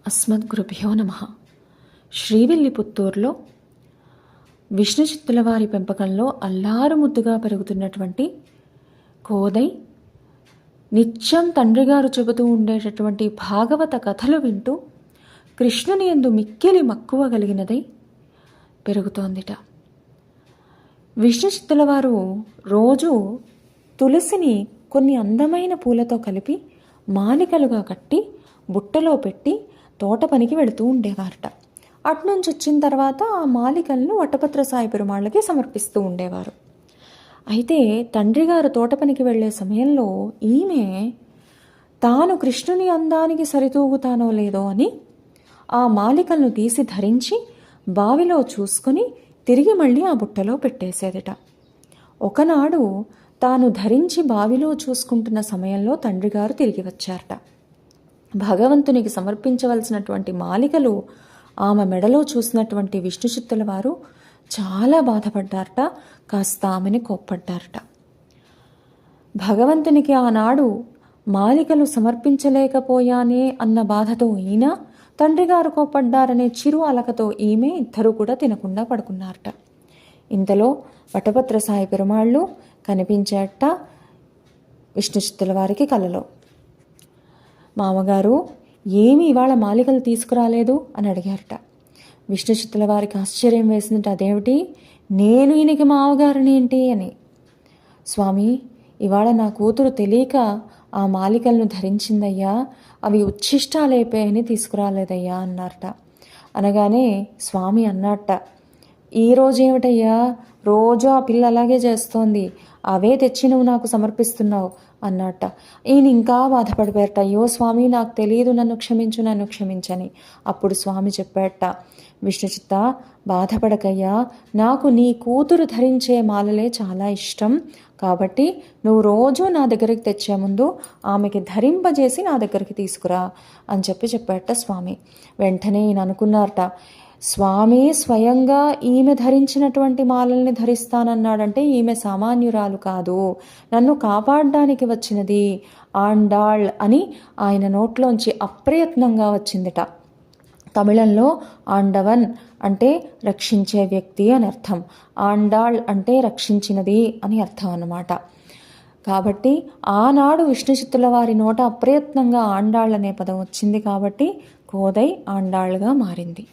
అస్మద్గురుభ్యో నమః. శ్రీవిల్లిపుత్తూరులో విష్ణుచిత్తుల వారి పెంపకంలో అల్లారు ముద్దుగా పెరుగుతున్నటువంటి కోదై నిత్యం తండ్రి గారు చెబుతూ ఉండేటటువంటి భాగవత కథలు వింటూ కృష్ణుని యందు మిక్కిలి మక్కువ కలిగినదై పెరుగుతోందిట. విష్ణుచిత్తుల వారు రోజు తులసిని కొన్ని అందమైన పూలతో కలిపి మాలికలుగా కట్టి బుట్టలో పెట్టి తోట పనికి వెళుతూ ఉండేవారట. అట్నుంచి వచ్చిన తర్వాత ఆ మాలికలను వటపత్ర సాయి పెరుమాళ్ళకి సమర్పిస్తూ ఉండేవారు. అయితే తండ్రి గారు తోట పనికి వెళ్ళే సమయంలో ఈమె తాను కృష్ణుని అందానికి సరితూగుతానో లేదో అని ఆ మాలికలను తీసి ధరించి బావిలో చూసుకొని తిరిగి మళ్ళీ ఆ బుట్టలో పెట్టేసేదిట. ఒకనాడు తాను ధరించి బావిలో చూసుకుంటున్న సమయంలో తండ్రి గారు తిరిగి వచ్చారట. భగవంతునికి సమర్పించవలసినటువంటి మాలికలు ఆమె మెడలో చూసినటువంటి విష్ణుచిత్తుల వారు చాలా బాధపడ్డారట. కాస్త ఆమెని కోప్పడ్డారట. భగవంతునికి ఆనాడు మాలికలు సమర్పించలేకపోయానే అన్న బాధతో ఈయన, తండ్రి గారు కోప్పడ్డారనే చిరు అలకతో ఈమె ఇద్దరు కూడా తినకుండా పడుకున్నారట. ఇంతలో వటపత్ర సాయి పెరుమాళ్ళు కనిపించేట విష్ణుచిత్తుల వారికి కలలో. మామగారు ఏమి ఇవాళ మాలికలు తీసుకురాలేదు అని అడిగారట. విష్ణుచిత్తుల వారికి ఆశ్చర్యం వేసిందట. అదేమిటి, నేను ఈయనకి మామగారిని ఏంటి అని. స్వామి, ఇవాళ నా కూతురు తెలియక ఆ మాలికలను ధరించిందయ్యా, అవి ఉచ్ఛిష్టాలైపోయాయని తీసుకురాలేదయ్యా అన్నారట. అనగానే స్వామి అన్నట్ట, ఈరోజు ఏమిటయ్యా, రోజు ఆ పిల్ల అలాగే చేస్తోంది, అవే తెచ్చి నువ్వు నాకు సమర్పిస్తున్నావు అన్నట్ట. ఈయన ఇంకా బాధపడిపోయారట. అయ్యో స్వామి, నాకు తెలియదు, నన్ను క్షమించని. అప్పుడు స్వామి చెప్పారట, విష్ణుచిత్త బాధపడకయ్యా, నాకు నీ కూతురు ధరించే మాలలే చాలా ఇష్టం, కాబట్టి నువ్వు రోజు నా దగ్గరికి తెచ్చే ముందు ఆమెకి ధరింపజేసి నా దగ్గరికి తీసుకురా అని చెప్పారట స్వామి. వెంటనే ఈయన అనుకున్నారట, స్వామి స్వయంగా ఈమె ధరించినటువంటి మాలల్ని ధరిస్తానన్నాడంటే ఈమె సామాన్యురాలు కాదు, నన్ను కాపాడడానికి వచ్చినది ఆండాళ్ అని ఆయన నోట్లోంచి అప్రయత్నంగా వచ్చిందిట. తమిళంలో ఆండవన్ అంటే రక్షించే వ్యక్తి అని అర్థం, ఆండాళ్ అంటే రక్షించినది అని అర్థం అన్నమాట. కాబట్టి ఆనాడు విష్ణుచిత్తుల వారి నోట అప్రయత్నంగా ఆండాళ్ అనే పదం వచ్చింది కాబట్టి కోదై ఆండాళ్గా మారింది.